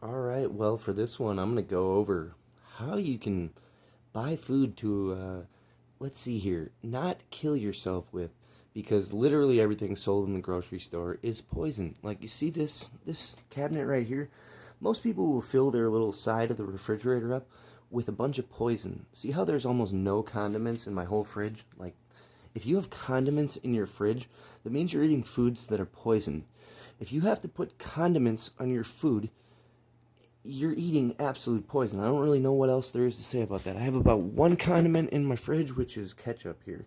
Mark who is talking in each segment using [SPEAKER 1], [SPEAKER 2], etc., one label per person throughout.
[SPEAKER 1] All right, well, for this one, I'm going to go over how you can buy food to, let's see here, not kill yourself with, because literally everything sold in the grocery store is poison. Like, you see this cabinet right here? Most people will fill their little side of the refrigerator up with a bunch of poison. See how there's almost no condiments in my whole fridge? Like, if you have condiments in your fridge, that means you're eating foods that are poison. If you have to put condiments on your food, you're eating absolute poison. I don't really know what else there is to say about that. I have about one condiment in my fridge, which is ketchup here.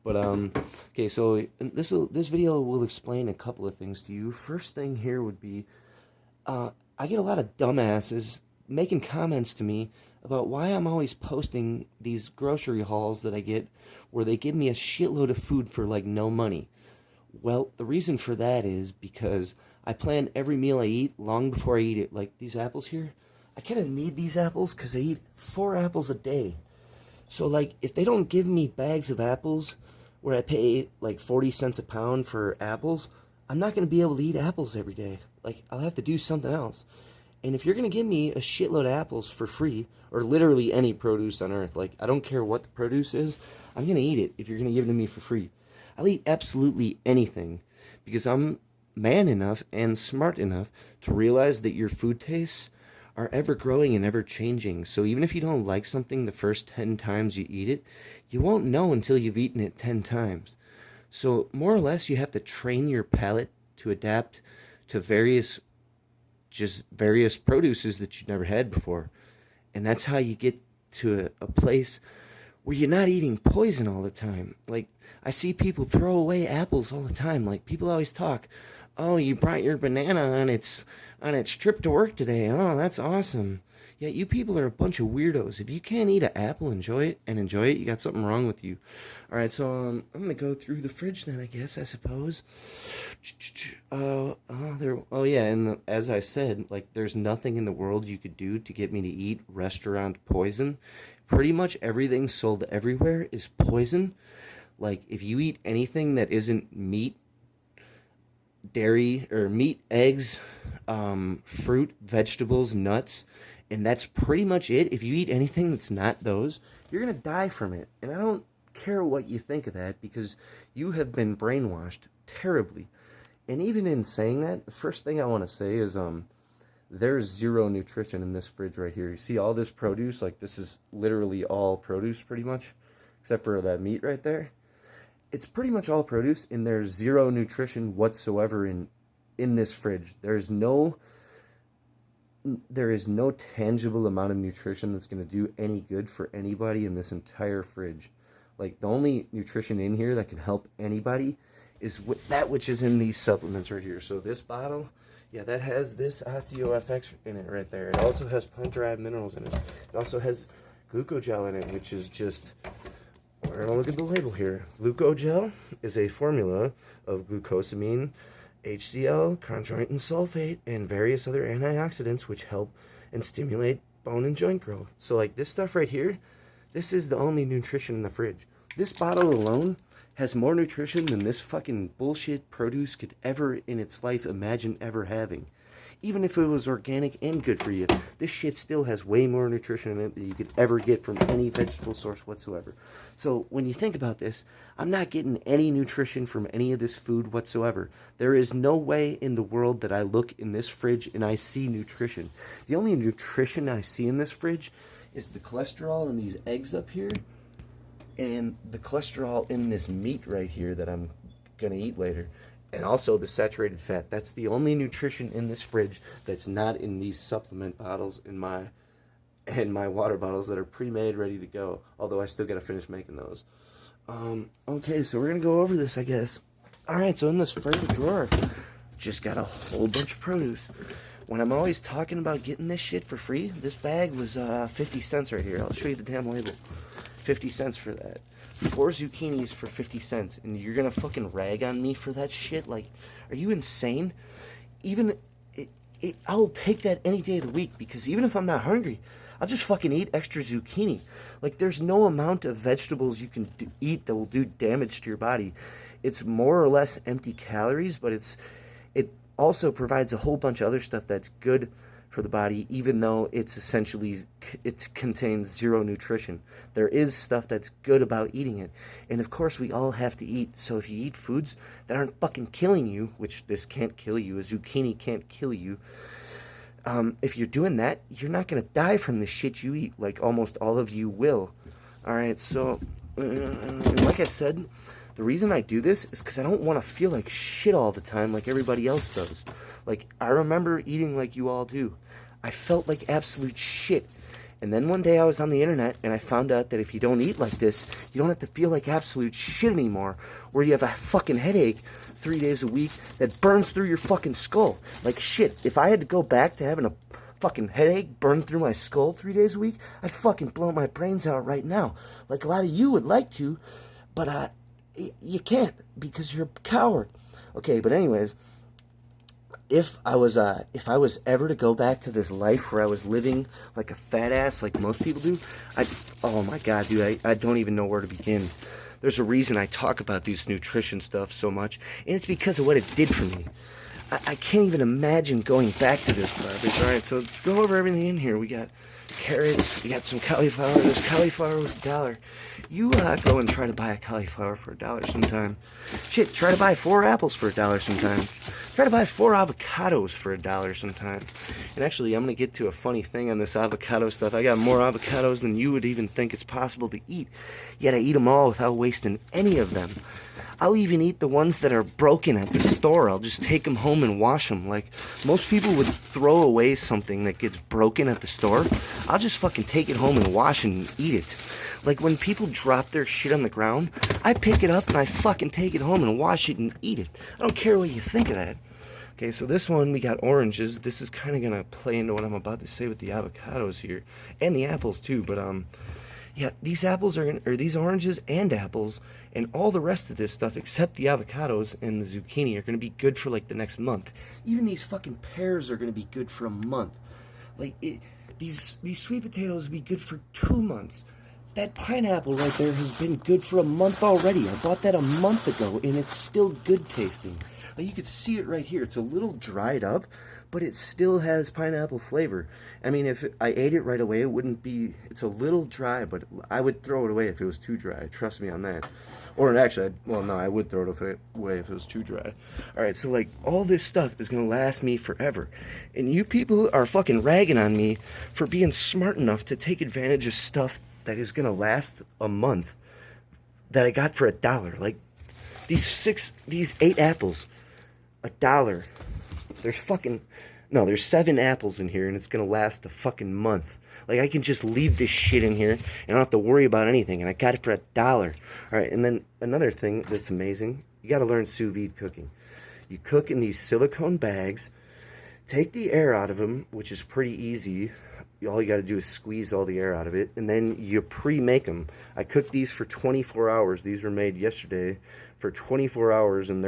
[SPEAKER 1] But okay, so this video will explain a couple of things to you. First thing here would be, I get a lot of dumbasses making comments to me about why I'm always posting these grocery hauls that I get, where they give me a shitload of food for like no money. Well, the reason for that is because I plan every meal I eat long before I eat it. Like these apples here, I kind of need these apples because I eat 4 apples a day. So like if they don't give me bags of apples where I pay like 40 cents a pound for apples, I'm not going to be able to eat apples every day. Like I'll have to do something else. And if you're going to give me a shitload of apples for free, or literally any produce on earth, like I don't care what the produce is, I'm going to eat it if you're going to give it to me for free. I'll eat absolutely anything because I'm man enough and smart enough to realize that your food tastes are ever growing and ever changing. So even if you don't like something the first 10 times you eat it, you won't know until you've eaten it 10 times. So more or less you have to train your palate to adapt to various produces that you've never had before. And that's how you get to a place where you're not eating poison all the time. Like, I see people throw away apples all the time. Like, people always talk, oh, you brought your banana on its trip to work today. Oh, that's awesome. Yeah, you people are a bunch of weirdos. If you can't eat an apple, enjoy it, you got something wrong with you. All right, so I'm going to go through the fridge then, I suppose. Oh yeah, and as I said, like, there's nothing in the world you could do to get me to eat restaurant poison. Pretty much everything sold everywhere is poison. Like, if you eat anything that isn't meat, dairy, or meat, eggs, fruit, vegetables, nuts, and that's pretty much it. If you eat anything that's not those, you're going to die from it. And I don't care what you think of that, because you have been brainwashed terribly. And even in saying that, the first thing I want to say is there's zero nutrition in this fridge right here. You see all this produce? Like, this is literally all produce pretty much, except for that meat right there. It's pretty much all produce, and there's zero nutrition whatsoever in this fridge. There is no tangible amount of nutrition that's going to do any good for anybody in this entire fridge. Like, the only nutrition in here that can help anybody is that which is in these supplements right here. So this bottle, yeah, that has this OsteoFX in it right there. It also has plant-derived minerals in it. It also has glucogel in it, which is just, we're going to look at the label here. Glucogel is a formula of glucosamine, HCl, chondroitin sulfate, and various other antioxidants which help and stimulate bone and joint growth. So like this stuff right here, this is the only nutrition in the fridge. This bottle alone has more nutrition than this fucking bullshit produce could ever in its life imagine ever having. Even if it was organic and good for you, this shit still has way more nutrition in it than you could ever get from any vegetable source whatsoever. So when you think about this, I'm not getting any nutrition from any of this food whatsoever. There is no way in the world that I look in this fridge and I see nutrition. The only nutrition I see in this fridge is the cholesterol in these eggs up here, and the cholesterol in this meat right here that I'm going to eat later. And also the saturated fat. That's the only nutrition in this fridge that's not in these supplement bottles in my water bottles that are pre-made, ready to go. Although I still got to finish making those. Okay, so we're going to go over this, I guess. Alright, so in this first drawer, just got a whole bunch of produce. When I'm always talking about getting this shit for free, this bag was 50 cents right here. I'll show you the damn label. 50 cents for that. 4 zucchinis for 50 cents, and you're gonna fucking rag on me for that shit? Like, are you insane? I'll take that any day of the week, because even if I'm not hungry, I'll just fucking eat extra zucchini. Like, there's no amount of vegetables you can eat that will do damage to your body. It's more or less empty calories, but it also provides a whole bunch of other stuff that's good for the body, even though it contains zero nutrition. There is stuff that's good about eating it, and of course we all have to eat. So if you eat foods that aren't fucking killing you, which this can't kill you, a zucchini can't kill you, if you're doing that, you're not gonna die from the shit you eat, like almost all of you will. All right, so like I said, the reason I do this is because I don't want to feel like shit all the time like everybody else does. Like, I remember eating like you all do. I felt like absolute shit. And then one day I was on the internet and I found out that if you don't eat like this, you don't have to feel like absolute shit anymore, where you have a fucking headache 3 days a week that burns through your fucking skull. Like shit, if I had to go back to having a fucking headache burn through my skull 3 days a week, I'd fucking blow my brains out right now. Like a lot of you would like to, but you can't because you're a coward. Okay, but anyways, if I was ever to go back to this life where I was living like a fat ass like most people do, oh my god, dude, I don't even know where to begin. There's a reason I talk about this nutrition stuff so much, and it's because of what it did for me. I can't even imagine going back to this garbage. Alright, so go over everything in here. We got carrots, we got some cauliflower. This cauliflower was $1. You go and try to buy a cauliflower for $1 sometime. Shit, try to buy 4 apples for $1 sometime. Try to buy 4 avocados for $1 sometime. And actually, I'm going to get to a funny thing on this avocado stuff. I got more avocados than you would even think it's possible to eat. Yet I eat them all without wasting any of them. I'll even eat the ones that are broken at the store. I'll just take them home and wash them. Like, most people would throw away something that gets broken at the store. I'll just fucking take it home and wash and eat it. Like, when people drop their shit on the ground, I pick it up and I fucking take it home and wash it and eat it. I don't care what you think of that. Okay, so this one, we got oranges. This is kind of going to play into what I'm about to say with the avocados here. And the apples, too. But, yeah, these apples or these oranges and apples and all the rest of this stuff except the avocados and the zucchini are going to be good for like the next month. Even these fucking pears are going to be good for a month. Like, these sweet potatoes will be good for 2 months. That pineapple right there has been good for a month already. I bought that a month ago and it's still good tasting. Like, you could see it right here. It's a little dried up, but it still has pineapple flavor. I mean, if I ate it right away, it wouldn't be, it's a little dry, but I would throw it away if it was too dry. Trust me on that. Or actually, I would throw it away if it was too dry. Alright, so like, all this stuff is going to last me forever. And you people are fucking ragging on me for being smart enough to take advantage of stuff that is going to last a month that I got for $1. Like, these 8 apples, $1. There's 7 apples in here and it's gonna last a fucking month. Like, I can just leave this shit in here and I don't have to worry about anything, and I got it for $1. Alright, and then another thing that's amazing, you gotta learn sous vide cooking. You cook in these silicone bags, take the air out of them, which is pretty easy. All you gotta do is squeeze all the air out of it, and then you pre-make them. I cooked these for 24 hours. These were made yesterday for 24 hours, and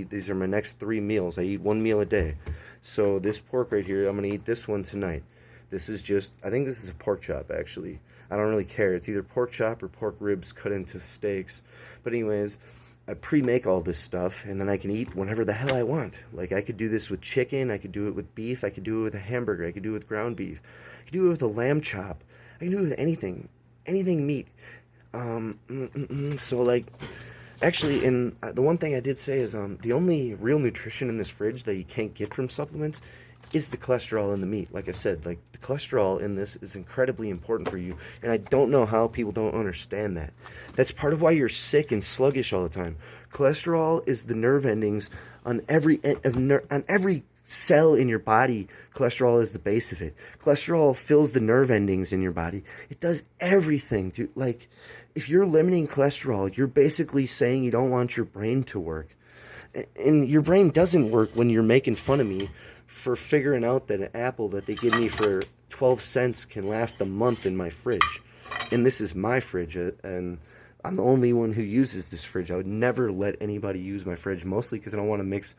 [SPEAKER 1] these are my next 3 meals. I eat 1 meal a day. So this pork right here, I'm going to eat this one tonight. This is I think this is a pork chop, actually. I don't really care. It's either pork chop or pork ribs cut into steaks. But anyways, I pre-make all this stuff, and then I can eat whenever the hell I want. Like, I could do this with chicken, I could do it with beef, I could do it with a hamburger, I could do it with ground beef, I could do it with a lamb chop, I can do it with anything meat. So, like, actually, and the one thing I did say is the only real nutrition in this fridge that you can't get from supplements is the cholesterol in the meat. Like I said, like, the cholesterol in this is incredibly important for you, and I don't know how people don't understand that. That's part of why you're sick and sluggish all the time. Cholesterol is the nerve endings on every cell in your body. Cholesterol is the base of it. Cholesterol fills the nerve endings in your body. It does everything, dude. Like, if you're limiting cholesterol, you're basically saying you don't want your brain to work. And your brain doesn't work when you're making fun of me for figuring out that an apple that they give me for 12 cents can last a month in my fridge. And this is my fridge, and I'm the only one who uses this fridge. I would never let anybody use my fridge, mostly because I don't want to mix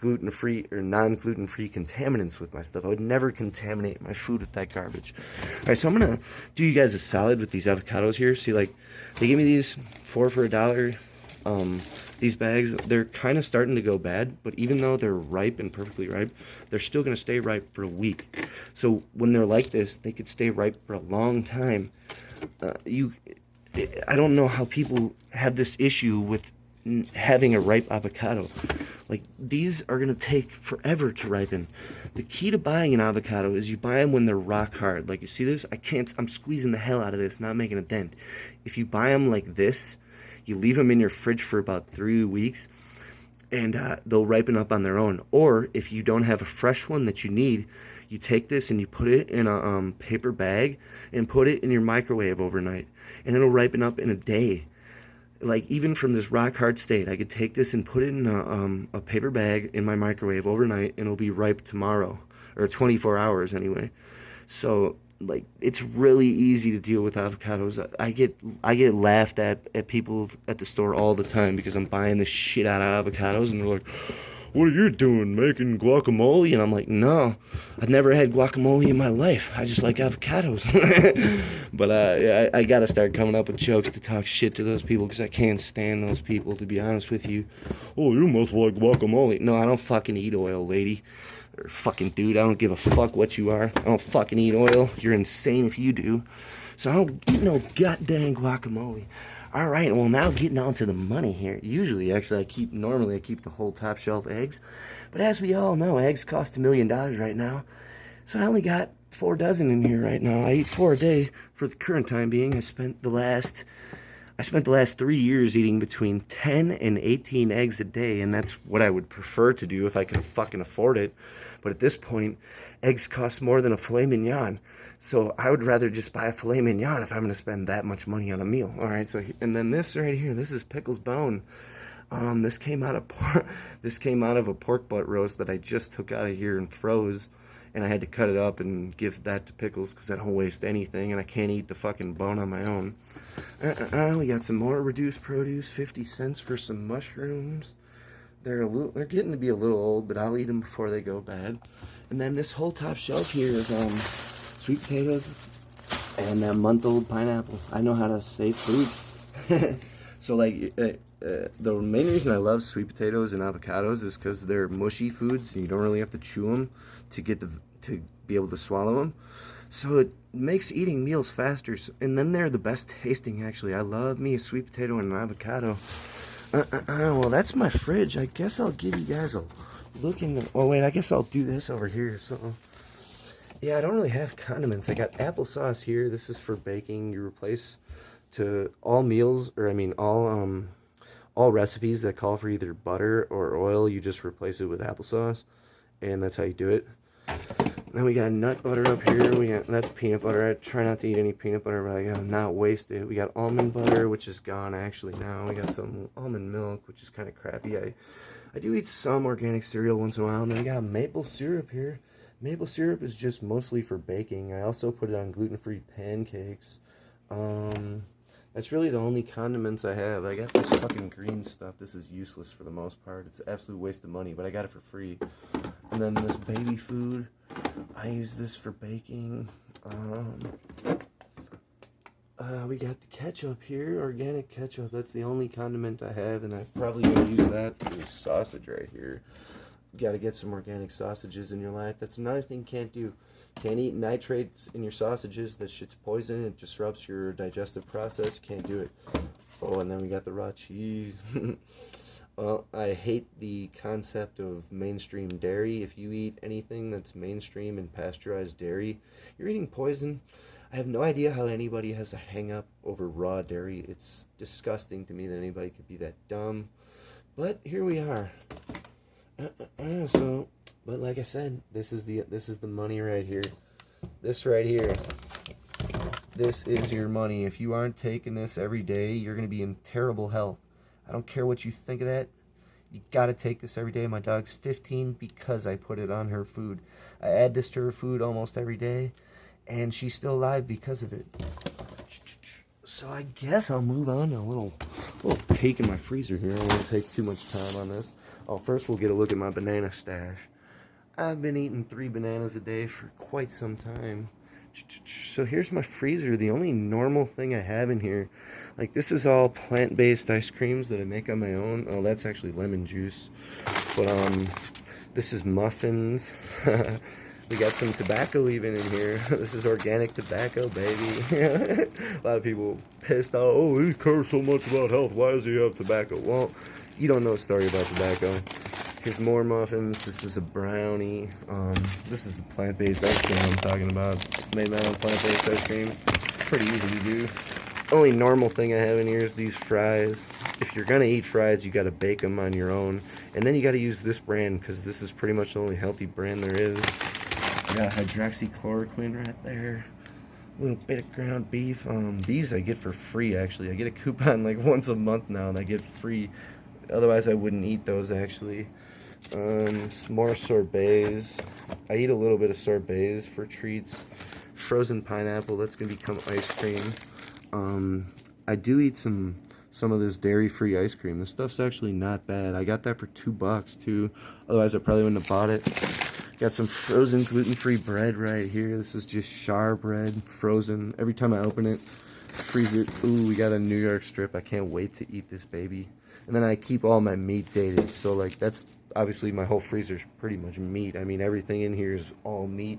[SPEAKER 1] gluten-free or non-gluten-free contaminants with my stuff. I would never contaminate my food with that garbage. Alright, so I'm going to do you guys a solid with these avocados here. See, like, they give me these 4 for $1. These bags, they're kind of starting to go bad, but even though they're ripe and perfectly ripe, they're still going to stay ripe for a week. So when they're like this, they could stay ripe for a long time. I don't know how people have this issue with having a ripe avocado. Like, these are going to take forever to ripen. The key to buying an avocado is you buy them when they're rock hard. Like, you see this? I'm squeezing the hell out of this, not making a dent. If you buy them like this, you leave them in your fridge for about 3 weeks, and they'll ripen up on their own. Or if you don't have a fresh one that you need, you take this and you put it in a paper bag and put it in your microwave overnight, and it'll ripen up in a day. Like, even from this rock hard state, I could take this and put it in a paper bag in my microwave overnight, and it'll be ripe tomorrow, or 24 hours anyway. So, like, it's really easy to deal with avocados. I get laughed at people at the store all the time because I'm buying the shit out of avocados, and they're like, "What are you doing, making guacamole?" And I'm like, "No, I've never had guacamole in my life. I just like avocados." But I gotta start coming up with jokes to talk shit to those people, because I can't stand those people, to be honest with you. "Oh, you must like guacamole." No, I don't fucking eat oil, lady. Or fucking dude, I don't give a fuck what you are. I don't fucking eat oil. You're insane if you do. So I don't eat no goddamn guacamole. Alright, well, now getting on to the money here. Usually, actually, normally I keep the whole top shelf eggs. But as we all know, eggs cost $1 million right now. So I only got 4 dozen in here right now. I eat 4 a day for the current time being. I spent the last 3 years eating between 10 and 18 eggs a day, and that's what I would prefer to do if I could fucking afford it. But at this point, eggs cost more than a filet mignon. So I would rather just buy a filet mignon if I'm going to spend that much money on a meal. All right, so, and then this right here, this is Pickle's Bone. This came out of a pork butt roast that I just took out of here and froze, and I had to cut it up and give that to Pickles because I don't waste anything, and I can't eat the fucking bone on my own. We got some more reduced produce, 50 cents for some mushrooms. They're getting to be a little old, but I'll eat them before they go bad. And then this whole top shelf here is sweet potatoes and that month-old pineapple. I know how to save food. So, like, the main reason I love sweet potatoes and avocados is because they're mushy foods, and you don't really have to chew them to be able to swallow them. So it makes eating meals faster, and then they're the best tasting, actually. I love me a sweet potato and an avocado. Well, that's my fridge. I guess I'll give you guys a look in the... Oh, wait, I guess I'll do this over here. So, yeah, I don't really have condiments. I got applesauce here. This is for baking. You replace to all meals, or I mean, all recipes that call for either butter or oil, you just replace it with applesauce, and that's how you do it. Then we got nut butter up here. That's peanut butter. I try not to eat any peanut butter, but I gotta not waste it. We got almond butter, which is gone actually now. We got some almond milk, which is kind of crappy. I do eat some organic cereal once in a while. And then we got maple syrup here. Maple syrup is just mostly for baking. I also put it on gluten-free pancakes. That's really the only condiments I have. I got this fucking green stuff. This is useless for the most part. It's an absolute waste of money, but I got it for free. And then this baby food, I use this for baking. We got the ketchup here, organic ketchup. That's the only condiment I have, and I'm probably going to use that for the sausage right here. You got to get some organic sausages in your life. That's another thing you can't do. Can't eat nitrates in your sausages. That shit's poison. It disrupts your digestive process. Can't do it. Oh, and then we got the raw cheese. Well, I hate the concept of mainstream dairy. If you eat anything that's mainstream and pasteurized dairy, you're eating poison. I have no idea how anybody has a hang-up over raw dairy. It's disgusting to me that anybody could be that dumb. But here we are. But like I said, this is the money right here. This right here. This is your money. If you aren't taking this every day, you're going to be in terrible health. I don't care what you think of that. You got to take this every day. My dog's 15 because I put it on her food. I add this to her food almost every day, and she's still alive because of it. So I guess I'll move on to a little peek in my freezer here. I won't take too much time on this. Oh, first we'll get a look at my banana stash. I've been eating 3 bananas a day for quite some time. So here's my freezer. The only normal thing I have in here, like this is all plant-based ice creams that I make on my own. Oh, that's actually lemon juice. But this is muffins. We got some tobacco even in here. This is organic tobacco, baby. A lot of people pissed off. Oh, he cares so much about health. Why does he have tobacco? Well, you don't know a story about tobacco. Here's more muffins. This is a brownie. This is the plant-based ice cream I'm talking about. Made my own plant-based ice cream. Pretty easy to do. Only normal thing I have in here is these fries. If you're gonna eat fries, you gotta bake them on your own. And then you gotta use this brand, because this is pretty much the only healthy brand there is. I got hydroxychloroquine right there. A little bit of ground beef. These I get for free, actually. I get a coupon like once a month now, and I get free. Otherwise, I wouldn't eat those, actually. Some more sorbets. I eat a little bit of sorbets for treats. Frozen pineapple, that's gonna become ice cream. I do eat some of this dairy-free ice cream. This stuff's actually not bad. I got that for $2 too. Otherwise, I probably wouldn't have bought it. Got some frozen gluten-free bread right here. This is just char bread, frozen. Every time I open it, freeze it. Ooh, we got a New York strip. I can't wait to eat this baby. And then I keep all my meat dated. So like that's obviously my whole freezer's pretty much meat. I mean, everything in here is all meat,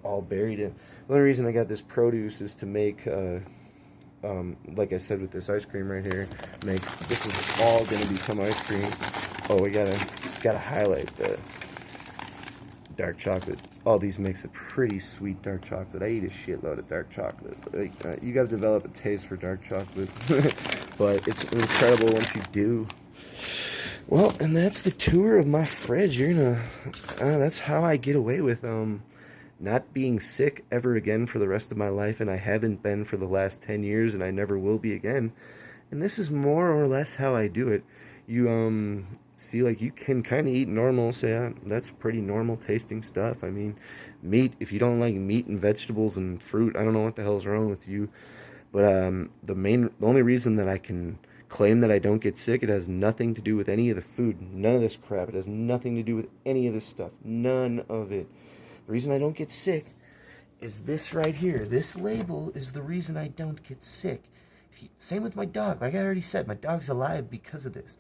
[SPEAKER 1] all buried in. The only reason I got this produce is to make like I said with this ice cream right here, this is all gonna become ice cream. Oh, we gotta highlight the dark chocolate. All these makes a pretty sweet dark chocolate. I eat a shitload of dark chocolate. Like, you gotta develop a taste for dark chocolate. But it's incredible once you do. Well, and that's the tour of my fridge. You're gonna, that's how I get away with not being sick ever again for the rest of my life, and I haven't been for the last 10 years, and I never will be again. And this is more or less how I do it. You see, like, you can kind of eat normal, so yeah, that's pretty normal tasting stuff. I mean, meat, if you don't like meat and vegetables and fruit, I don't know what the hell's wrong with you. But the only reason that I can claim that I don't get sick, it has nothing to do with any of the food. None of this crap. It has nothing to do with any of this stuff. None of it. The reason I don't get sick is this right here. This label is the reason I don't get sick. Same with my dog. Like I already said, my dog's alive because of this.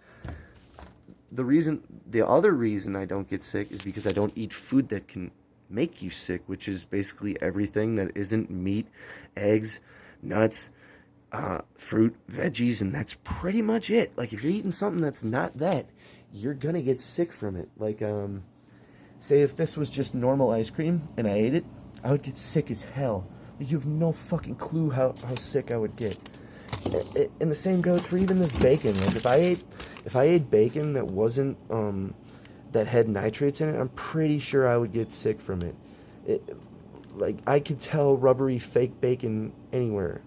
[SPEAKER 1] The other reason I don't get sick is because I don't eat food that can make you sick, which is basically everything that isn't meat, eggs, nuts, fruit, veggies, and that's pretty much it. Like if you're eating something that's not that, you're gonna get sick from it. Like say if this was just normal ice cream and I ate it, I would get sick as hell. Like you have no fucking clue how sick I would get. And the same goes for even this bacon. Like if I ate bacon that wasn't that had nitrates in it, I'm pretty sure I would get sick from it. Like I could tell rubbery fake bacon anywhere.